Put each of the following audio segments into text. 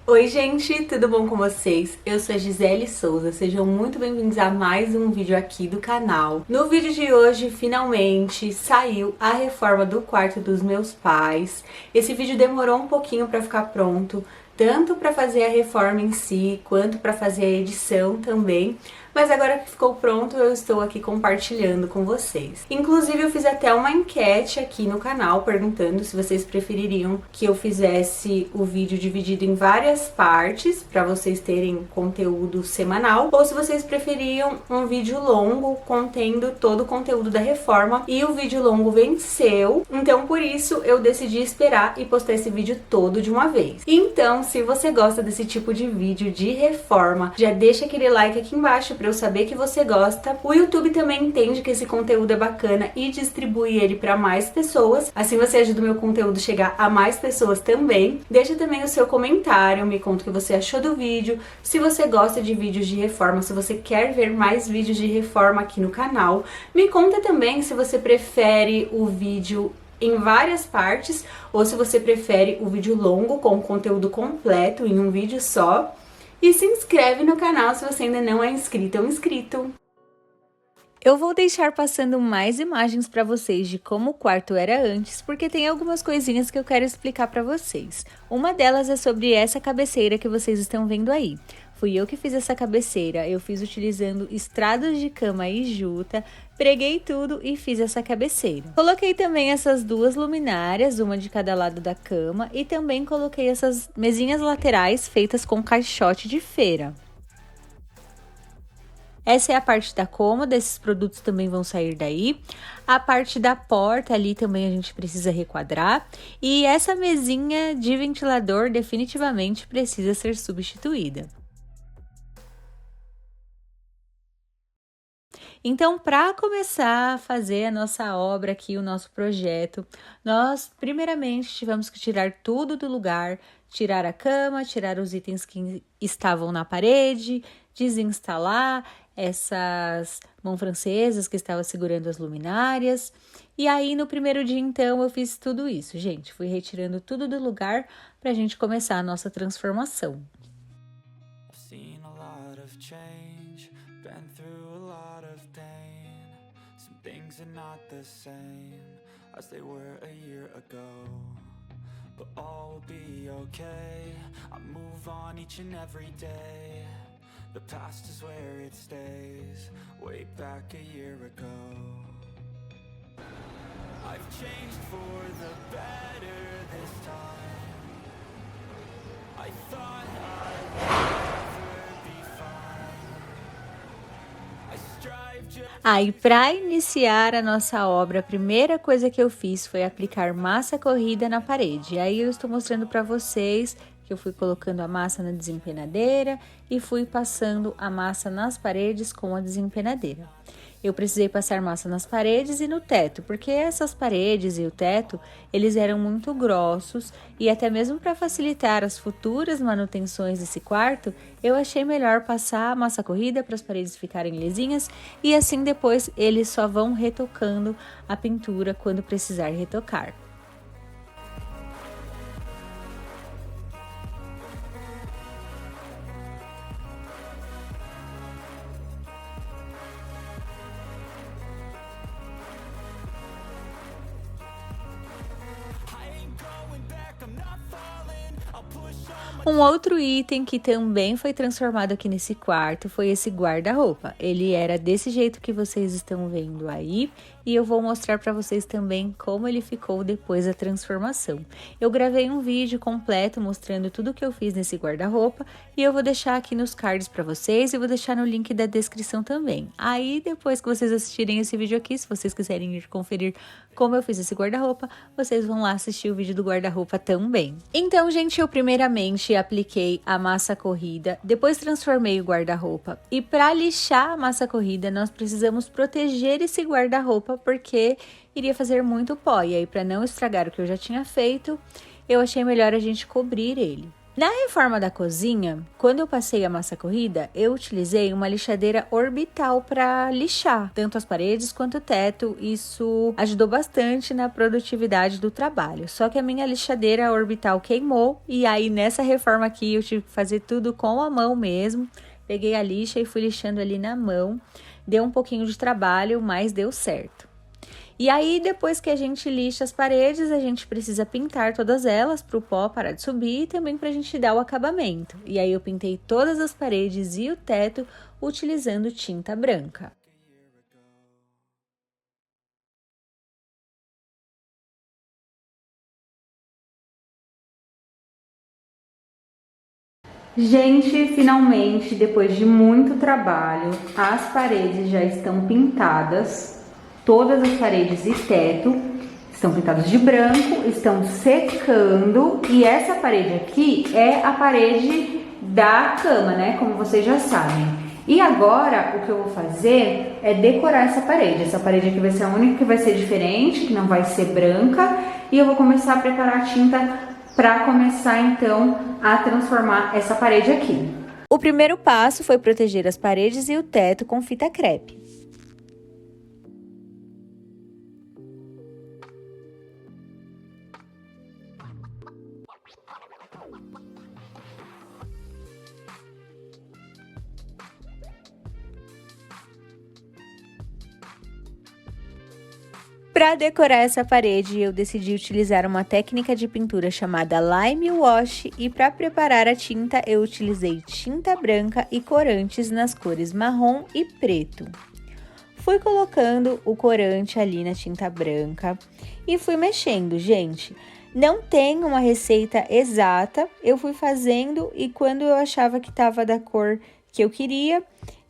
Oi gente, tudo bom com vocês? Eu sou a Gisele Souza, sejam muito bem-vindos a mais um vídeo aqui do canal. No vídeo de hoje, finalmente, saiu a reforma do quarto dos meus pais. Esse vídeo demorou um pouquinho para ficar pronto, tanto para fazer a reforma em si, quanto para fazer a edição também. Mas agora que ficou pronto, eu estou aqui compartilhando com vocês. Inclusive, eu fiz até uma enquete aqui no canal, perguntando se vocês prefeririam que eu fizesse o vídeo dividido em várias partes, para vocês terem conteúdo semanal, ou se vocês preferiam um vídeo longo, contendo todo o conteúdo da reforma, e o vídeo longo venceu, então por isso eu decidi esperar e postar esse vídeo todo de uma vez. Então, se você gosta desse tipo de vídeo de reforma, já deixa aquele like aqui embaixo para eu saber que você gosta. O YouTube também entende que esse conteúdo é bacana e distribui ele para mais pessoas. Assim você ajuda o meu conteúdo a chegar a mais pessoas também. Deixa também o seu comentário, me conta o que você achou do vídeo, se você gosta de vídeos de reforma, se você quer ver mais vídeos de reforma aqui no canal. Me conta também se você prefere o vídeo em várias partes ou se você prefere o vídeo longo com o conteúdo completo em um vídeo só. E se inscreve no canal se você ainda não é inscrito ou inscrito. Eu vou deixar passando mais imagens para vocês de como o quarto era antes, porque tem algumas coisinhas que eu quero explicar para vocês. Uma delas é sobre essa cabeceira que vocês estão vendo aí. Fui eu que fiz essa cabeceira, eu fiz utilizando estrados de cama e juta, preguei tudo e fiz essa cabeceira. Coloquei também essas duas luminárias, uma de cada lado da cama, e também coloquei essas mesinhas laterais feitas com caixote de feira. Essa é a parte da cômoda, esses produtos também vão sair daí. A parte da porta ali também a gente precisa requadrar. E essa mesinha de ventilador definitivamente precisa ser substituída. Então, para começar a fazer a nossa obra aqui, o nosso projeto, nós primeiramente tivemos que tirar tudo do lugar, tirar a cama, tirar os itens que estavam na parede, desinstalar essas mãos francesas que estavam segurando as luminárias. E aí, no primeiro dia, então, eu fiz tudo isso, gente. Fui retirando tudo do lugar para a gente começar a nossa transformação. Things are not the same as they were a year ago, but all will be okay. I move on each and every day. The past is where it stays, way back a year ago. I've changed for the better this time. I thought I would never be fine. I strive just... Aí, para iniciar a nossa obra, a primeira coisa que eu fiz foi aplicar massa corrida na parede. Aí eu estou mostrando para vocês que eu fui colocando a massa na desempenadeira e fui passando a massa nas paredes com a desempenadeira. Eu precisei passar massa nas paredes e no teto, porque essas paredes e o teto, eles eram muito grossos e até mesmo para facilitar as futuras manutenções desse quarto, eu achei melhor passar a massa corrida para as paredes ficarem lisinhas e assim depois eles só vão retocando a pintura quando precisar retocar. Um outro item que também foi transformado aqui nesse quarto foi esse guarda-roupa. Ele era desse jeito que vocês estão vendo aí e eu vou mostrar para vocês também como ele ficou depois da transformação. Eu gravei um vídeo completo mostrando tudo que eu fiz nesse guarda-roupa e eu vou deixar aqui nos cards para vocês e vou deixar no link da descrição também. Aí depois que vocês assistirem esse vídeo aqui, se vocês quiserem ir conferir como eu fiz esse guarda-roupa, vocês vão lá assistir o vídeo do guarda-roupa também. Então, gente, eu primeiramente apliquei a massa corrida, depois transformei o guarda-roupa. E para lixar a massa corrida, nós precisamos proteger esse guarda-roupa porque iria fazer muito pó. E aí, para não estragar o que eu já tinha feito, eu achei melhor a gente cobrir ele. Na reforma da cozinha, quando eu passei a massa corrida, eu utilizei uma lixadeira orbital para lixar tanto as paredes quanto o teto. Isso ajudou bastante na produtividade do trabalho. Só que a minha lixadeira orbital queimou e aí nessa reforma aqui eu tive que fazer tudo com a mão mesmo. Peguei a lixa e fui lixando ali na mão. Deu um pouquinho de trabalho, mas deu certo. E aí, depois que a gente lixa as paredes, a gente precisa pintar todas elas para o pó parar de subir e também para a gente dar o acabamento. E aí eu pintei todas as paredes e o teto utilizando tinta branca. Gente, finalmente, depois de muito trabalho, as paredes já estão pintadas. Todas as paredes e teto estão pintados de branco, estão secando. E essa parede aqui é a parede da cama, né? Como vocês já sabem. E agora, o que eu vou fazer é decorar essa parede. Essa parede aqui vai ser a única que vai ser diferente, que não vai ser branca. E eu vou começar a preparar a tinta para começar então a transformar essa parede aqui. O primeiro passo foi proteger as paredes e o teto com fita crepe. Para decorar essa parede, eu decidi utilizar uma técnica de pintura chamada Lime Wash e para preparar a tinta, eu utilizei tinta branca e corantes nas cores marrom e preto. Fui colocando o corante ali na tinta branca e fui mexendo, gente. Não tem uma receita exata, eu fui fazendo e quando eu achava que estava da cor que eu queria,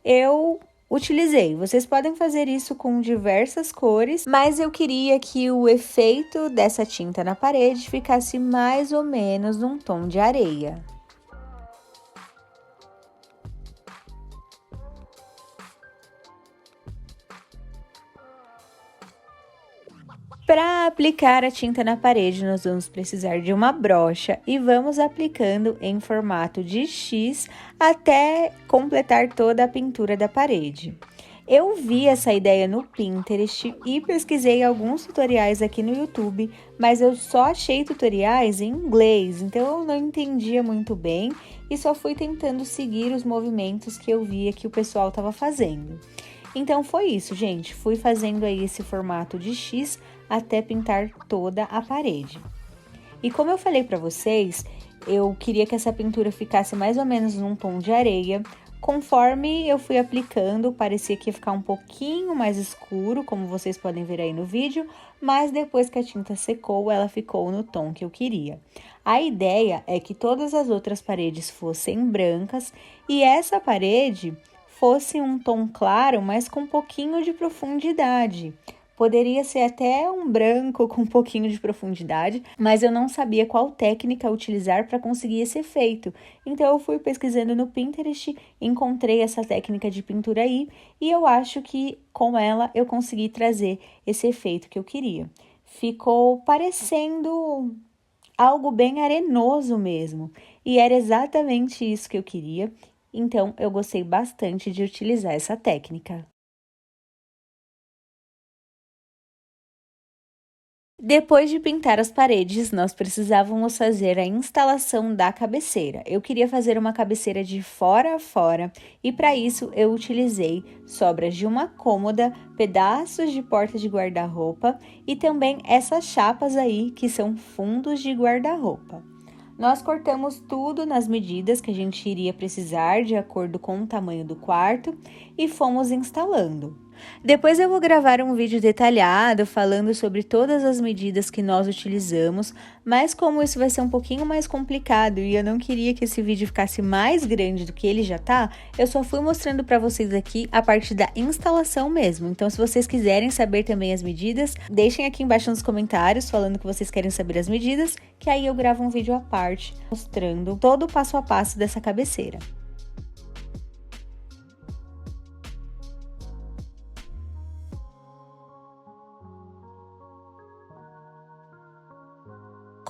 eu utilizei. Vocês podem fazer isso com diversas cores, mas eu queria que o efeito dessa tinta na parede ficasse mais ou menos num tom de areia. Para aplicar a tinta na parede, nós vamos precisar de uma brocha e vamos aplicando em formato de X até completar toda a pintura da parede. Eu vi essa ideia no Pinterest e pesquisei alguns tutoriais aqui no YouTube, mas eu só achei tutoriais em inglês, então eu não entendia muito bem e só fui tentando seguir os movimentos que eu via que o pessoal estava fazendo. Então foi isso, gente, fui fazendo aí esse formato de X até pintar toda a parede. E como eu falei para vocês, eu queria que essa pintura ficasse mais ou menos num tom de areia. Conforme eu fui aplicando, parecia que ia ficar um pouquinho mais escuro, como vocês podem ver aí no vídeo, mas depois que a tinta secou, ela ficou no tom que eu queria. A ideia é que todas as outras paredes fossem brancas e essa parede fosse um tom claro, mas com um pouquinho de profundidade. Poderia ser até um branco com um pouquinho de profundidade, mas eu não sabia qual técnica utilizar para conseguir esse efeito. Então eu fui pesquisando no Pinterest, encontrei essa técnica de pintura aí e eu acho que com ela eu consegui trazer esse efeito que eu queria. Ficou parecendo algo bem arenoso mesmo, e era exatamente isso que eu queria. Então, eu gostei bastante de utilizar essa técnica. Depois de pintar as paredes, nós precisávamos fazer a instalação da cabeceira. Eu queria fazer uma cabeceira de fora a fora e para isso eu utilizei sobras de uma cômoda, pedaços de porta de guarda-roupa e também essas chapas aí que são fundos de guarda-roupa. Nós cortamos tudo nas medidas que a gente iria precisar de acordo com o tamanho do quarto e fomos instalando. Depois eu vou gravar um vídeo detalhado falando sobre todas as medidas que nós utilizamos, mas como isso vai ser um pouquinho mais complicado e eu não queria que esse vídeo ficasse mais grande do que ele já tá, eu só fui mostrando para vocês aqui a parte da instalação mesmo. Então se vocês quiserem saber também as medidas, deixem aqui embaixo nos comentários falando que vocês querem saber as medidas, que aí eu gravo um vídeo à parte mostrando todo o passo a passo dessa cabeceira.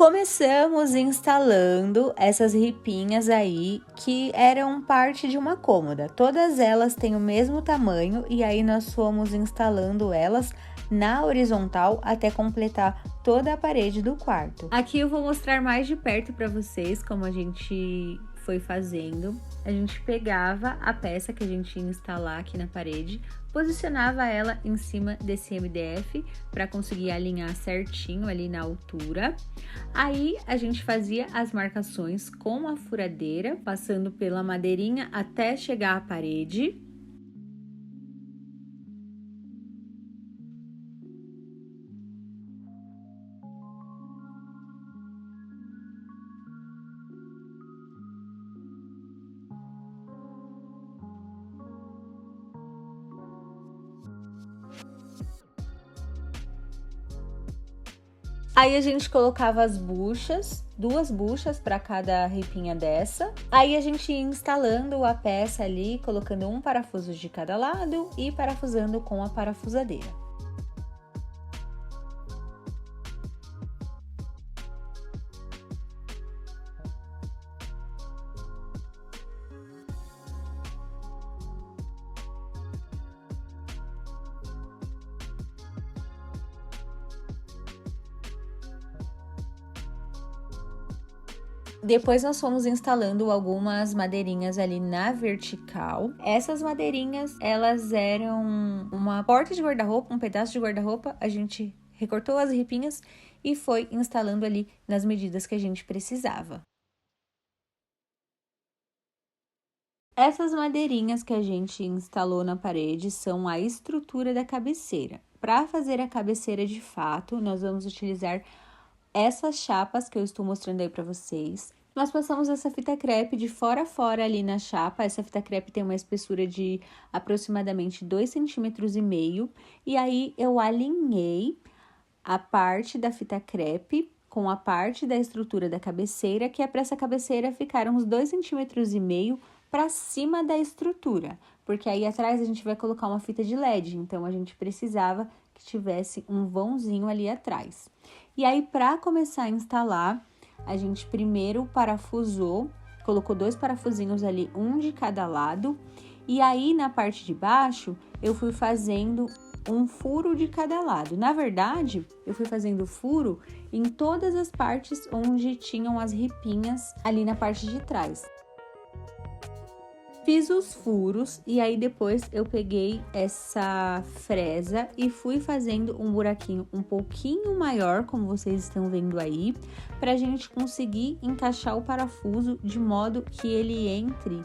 Começamos instalando essas ripinhas aí que eram parte de uma cômoda. Todas elas têm o mesmo tamanho e aí nós fomos instalando elas na horizontal até completar toda a parede do quarto. Aqui eu vou mostrar mais de perto para vocês como a gente foi fazendo. A gente pegava a peça que a gente ia instalar aqui na parede, posicionava ela em cima desse MDF para conseguir alinhar certinho ali na altura. Aí a gente fazia as marcações com a furadeira, passando pela madeirinha até chegar à parede. Aí a gente colocava as buchas, 2 buchas para cada ripinha dessa. Aí a gente ia instalando a peça ali, colocando um parafuso de cada lado e parafusando com a parafusadeira. Depois nós fomos instalando algumas madeirinhas ali na vertical. Essas madeirinhas, elas eram uma porta de guarda-roupa, um pedaço de guarda-roupa. A gente recortou as ripinhas e foi instalando ali nas medidas que a gente precisava. Essas madeirinhas que a gente instalou na parede são a estrutura da cabeceira. Para fazer a cabeceira de fato, nós vamos utilizar essas chapas que eu estou mostrando aí para vocês. Nós passamos essa fita crepe de fora a fora ali na chapa. Essa fita crepe tem uma espessura de aproximadamente 2,5 cm. E aí eu alinhei a parte da fita crepe com a parte da estrutura da cabeceira, que é para essa cabeceira ficar uns 2,5 cm para cima da estrutura, porque aí atrás a gente vai colocar uma fita de LED, então a gente precisava que tivesse um vãozinho ali atrás. E aí, para começar a instalar, a gente primeiro parafusou, colocou 2 parafusinhos ali, um de cada lado, e aí na parte de baixo eu fui fazendo um furo de cada lado. Na verdade, eu fui fazendo furo em todas as partes onde tinham as ripinhas ali na parte de trás. Fiz os furos e aí depois eu peguei essa fresa e fui fazendo um buraquinho um pouquinho maior, como vocês estão vendo aí, pra gente conseguir encaixar o parafuso de modo que ele entre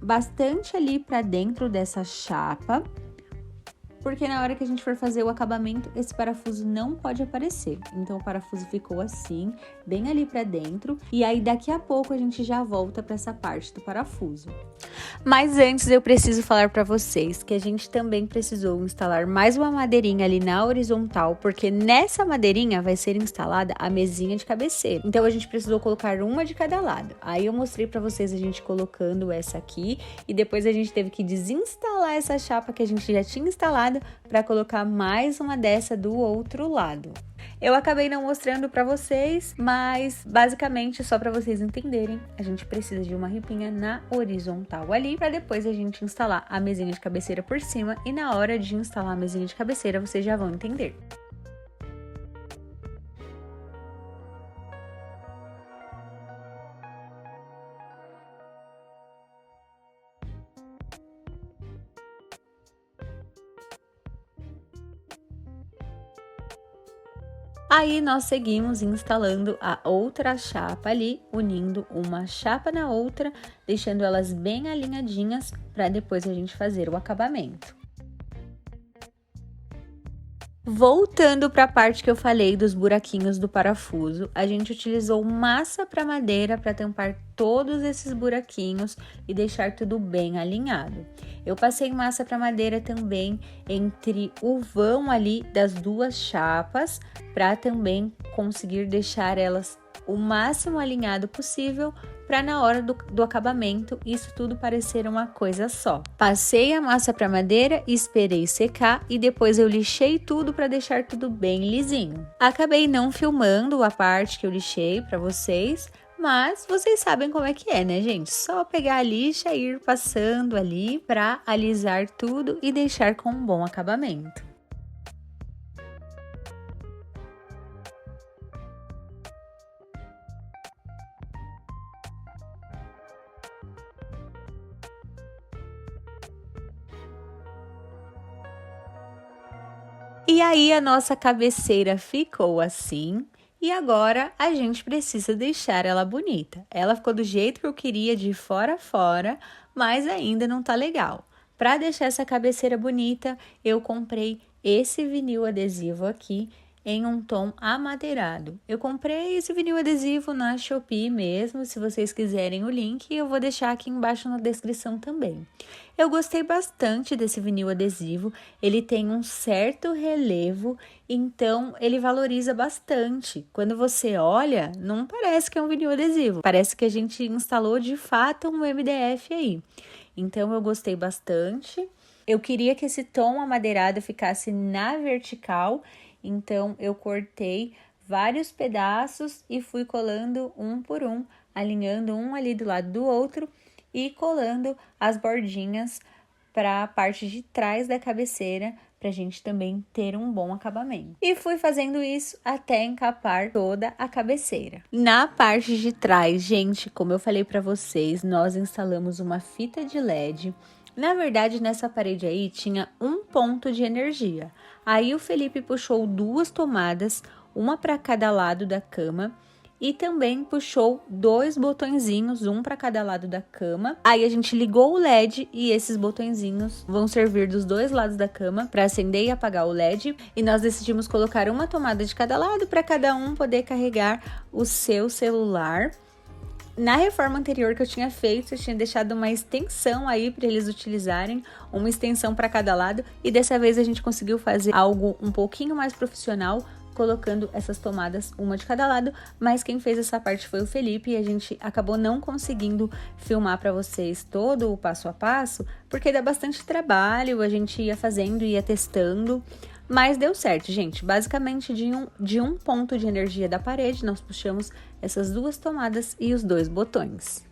bastante ali pra dentro dessa chapa, porque na hora que a gente for fazer o acabamento, esse parafuso não pode aparecer. Então, o parafuso ficou assim, bem ali pra dentro. E aí, daqui a pouco, a gente já volta pra essa parte do parafuso. Mas antes, eu preciso falar pra vocês que a gente também precisou instalar mais uma madeirinha ali na horizontal, porque nessa madeirinha vai ser instalada a mesinha de cabeceira. Então, a gente precisou colocar uma de cada lado. Aí, eu mostrei pra vocês a gente colocando essa aqui. E depois, a gente teve que desinstalar essa chapa que a gente já tinha instalado para colocar mais uma dessa do outro lado. Eu acabei não mostrando para vocês, mas basicamente só para vocês entenderem, a gente precisa de uma ripinha na horizontal ali para depois a gente instalar a mesinha de cabeceira por cima e na hora de instalar a mesinha de cabeceira vocês já vão entender. Aí, nós seguimos instalando a outra chapa ali, unindo uma chapa na outra, deixando elas bem alinhadinhas para depois a gente fazer o acabamento. Voltando para a parte que eu falei dos buraquinhos do parafuso, a gente utilizou massa para madeira para tampar todos esses buraquinhos e deixar tudo bem alinhado. Eu passei massa para madeira também entre o vão ali das 2 chapas para também conseguir deixar elas o máximo alinhado possível para na hora do acabamento isso tudo parecer uma coisa só. Passei a massa para madeira, esperei secar e depois eu lixei tudo para deixar tudo bem lisinho. Acabei não filmando a parte que eu lixei para vocês, mas vocês sabem como é que é, né, gente? Só pegar a lixa e ir passando ali para alisar tudo e deixar com um bom acabamento. E aí a nossa cabeceira ficou assim, e agora a gente precisa deixar ela bonita. Ela ficou do jeito que eu queria, de fora a fora, mas ainda não tá legal. Para deixar essa cabeceira bonita, eu comprei esse vinil adesivo aqui em um tom amadeirado. Eu comprei esse vinil adesivo na Shopee mesmo, se vocês quiserem o link, eu vou deixar aqui embaixo na descrição também. Eu gostei bastante desse vinil adesivo, ele tem um certo relevo, então ele valoriza bastante. Quando você olha, não parece que é um vinil adesivo, parece que a gente instalou de fato um MDF aí. Então eu gostei bastante. Eu queria que esse tom amadeirado ficasse na vertical, então eu cortei vários pedaços e fui colando um por um, alinhando um ali do lado do outro e colando as bordinhas para a parte de trás da cabeceira, para a gente também ter um bom acabamento. E fui fazendo isso até encapar toda a cabeceira. Na parte de trás, gente, como eu falei para vocês, nós instalamos uma fita de LED. Na verdade, nessa parede aí tinha um ponto de energia. Aí o Felipe puxou 2 tomadas, uma para cada lado da cama, e também puxou 2 botõezinhos, um para cada lado da cama. Aí a gente ligou o LED e esses botõezinhos vão servir dos 2 lados da cama para acender e apagar o LED. E nós decidimos colocar uma tomada de cada lado para cada um poder carregar o seu celular. Na reforma anterior que eu tinha feito, eu tinha deixado uma extensão aí para eles utilizarem, uma extensão para cada lado, e dessa vez a gente conseguiu fazer algo um pouquinho mais profissional, colocando essas tomadas uma de cada lado, mas quem fez essa parte foi o Felipe e a gente acabou não conseguindo filmar para vocês todo o passo a passo, porque dá bastante trabalho, a gente ia fazendo, ia testando. Mas deu certo, gente. Basicamente, de um ponto de energia da parede, nós puxamos essas 2 tomadas e os 2 botões.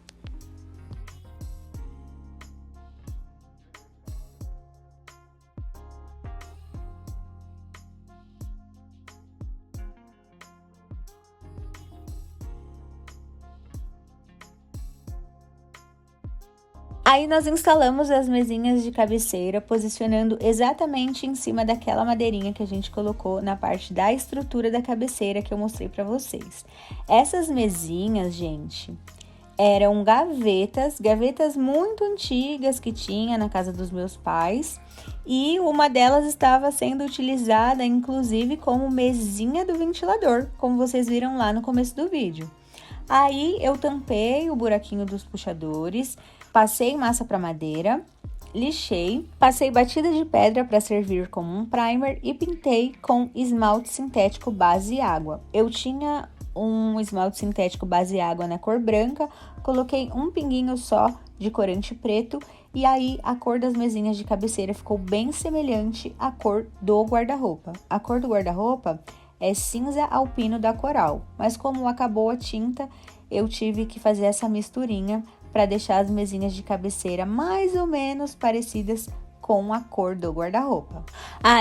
Aí nós instalamos as mesinhas de cabeceira, posicionando exatamente em cima daquela madeirinha que a gente colocou na parte da estrutura da cabeceira que eu mostrei para vocês. Essas mesinhas, gente, eram gavetas muito antigas que tinha na casa dos meus pais, e uma delas estava sendo utilizada, inclusive, como mesinha do ventilador, como vocês viram lá no começo do vídeo. Aí eu tampei o buraquinho dos puxadores, passei massa para madeira, lixei, passei batida de pedra para servir como um primer e pintei com esmalte sintético base água. Eu tinha um esmalte sintético base água na cor branca, coloquei um pinguinho só de corante preto e aí a cor das mesinhas de cabeceira ficou bem semelhante à cor do guarda-roupa. A cor do guarda-roupa é cinza alpino da Coral, mas como acabou a tinta, eu tive que fazer essa misturinha para deixar as mesinhas de cabeceira mais ou menos parecidas com a cor do guarda-roupa.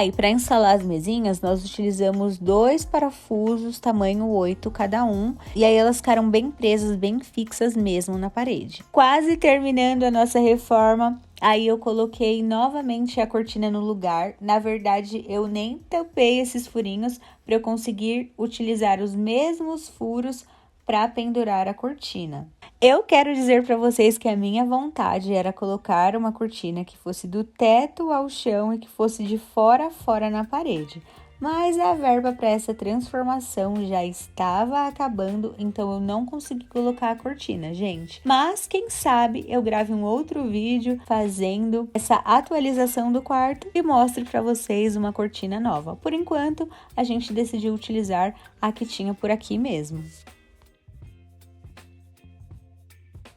E para instalar as mesinhas, nós utilizamos 2 parafusos tamanho 8 cada um, e aí elas ficaram bem presas, bem fixas mesmo na parede. Quase terminando a nossa reforma, aí eu coloquei novamente a cortina no lugar. Na verdade, eu nem tampei esses furinhos para eu conseguir utilizar os mesmos furos para pendurar a cortina. Eu quero dizer para vocês que a minha vontade era colocar uma cortina que fosse do teto ao chão e que fosse de fora a fora na parede. Mas a verba para essa transformação já estava acabando, então eu não consegui colocar a cortina, gente. Mas quem sabe eu grave um outro vídeo fazendo essa atualização do quarto e mostre para vocês uma cortina nova. Por enquanto, a gente decidiu utilizar a que tinha por aqui mesmo.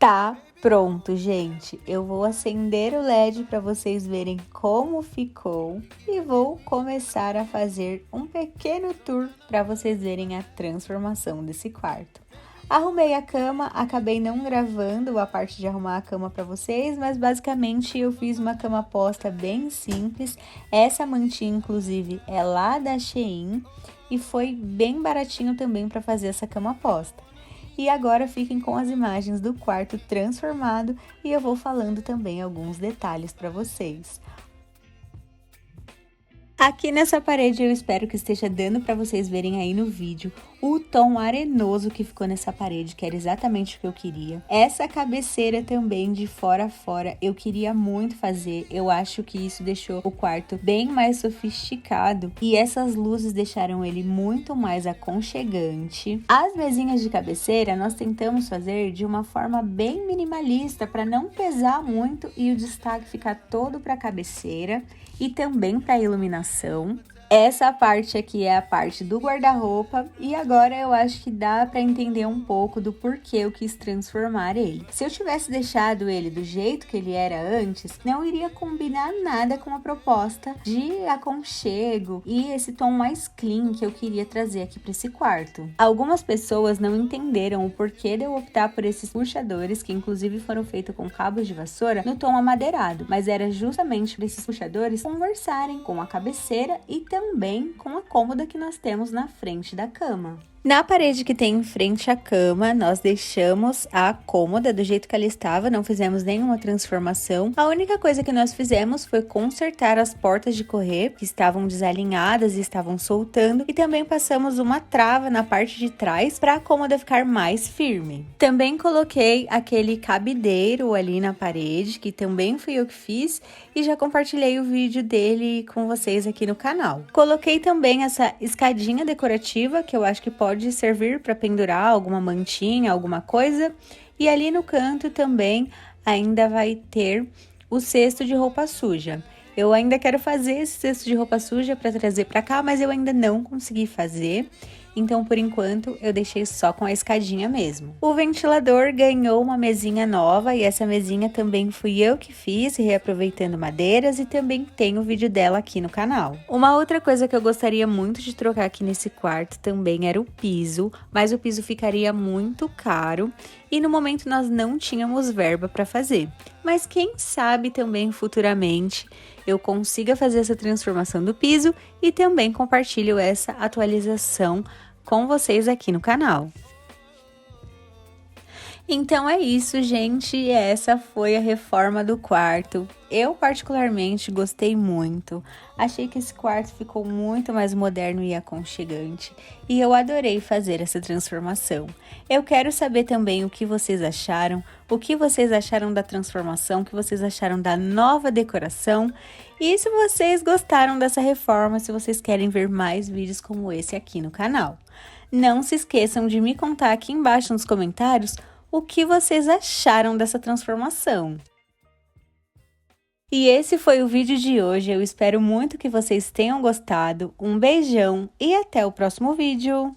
Tá pronto, gente. Eu vou acender o LED para vocês verem como ficou e vou começar a fazer um pequeno tour para vocês verem a transformação desse quarto. Arrumei a cama, acabei não gravando a parte de arrumar a cama para vocês, mas basicamente eu fiz uma cama posta bem simples. Essa mantinha, inclusive, é lá da Shein e foi bem baratinho também para fazer essa cama posta. E agora fiquem com as imagens do quarto transformado e eu vou falando também alguns detalhes para vocês. Aqui nessa parede eu espero que esteja dando para vocês verem aí no vídeo o tom arenoso que ficou nessa parede, que era exatamente o que eu queria. Essa cabeceira também de fora a fora eu queria muito fazer, eu acho que isso deixou o quarto bem mais sofisticado e essas luzes deixaram ele muito mais aconchegante. As mesinhas de cabeceira nós tentamos fazer de uma forma bem minimalista para não pesar muito e o destaque ficar todo para a cabeceira e também para a iluminação. Essa parte aqui é a parte do guarda-roupa e agora eu acho que dá para entender um pouco do porquê eu quis transformar ele. Se eu tivesse deixado ele do jeito que ele era antes, não iria combinar nada com a proposta de aconchego e esse tom mais clean que eu queria trazer aqui para esse quarto. Algumas pessoas não entenderam o porquê de eu optar por esses puxadores, que inclusive foram feitos com cabos de vassoura, no tom amadeirado, mas era justamente para esses puxadores conversarem com a cabeceira e também com a cômoda que nós temos na frente da cama. Na parede que tem em frente à cama, nós deixamos a cômoda do jeito que ela estava, não fizemos nenhuma transformação. A única coisa que nós fizemos foi consertar as portas de correr, que estavam desalinhadas e estavam soltando, e também passamos uma trava na parte de trás para a cômoda ficar mais firme. Também coloquei aquele cabideiro ali na parede, que também fui eu que fiz, e já compartilhei o vídeo dele com vocês aqui no canal. Coloquei também essa escadinha decorativa, que eu acho que pode servir para pendurar alguma mantinha, alguma coisa. E ali no canto também ainda vai ter o cesto de roupa suja. Eu ainda quero fazer esse cesto de roupa suja para trazer para cá, mas eu ainda não consegui fazer. Então, por enquanto, eu deixei só com a escadinha mesmo. O ventilador ganhou uma mesinha nova e essa mesinha também fui eu que fiz, reaproveitando madeiras, e também tem o vídeo dela aqui no canal. Uma outra coisa que eu gostaria muito de trocar aqui nesse quarto também era o piso, mas o piso ficaria muito caro e no momento nós não tínhamos verba para fazer. Mas quem sabe também futuramente eu consiga fazer essa transformação do piso e também compartilho essa atualização com vocês aqui no canal. Então é isso, gente, essa foi a reforma do quarto. Eu particularmente gostei muito, achei que esse quarto ficou muito mais moderno e aconchegante e eu adorei fazer essa transformação. Eu quero saber também o que vocês acharam da transformação, o que vocês acharam da nova decoração e se vocês gostaram dessa reforma, se vocês querem ver mais vídeos como esse aqui no canal. Não se esqueçam de me contar aqui embaixo nos comentários o que vocês acharam dessa transformação. E esse foi o vídeo de hoje, eu espero muito que vocês tenham gostado. Um beijão e até o próximo vídeo!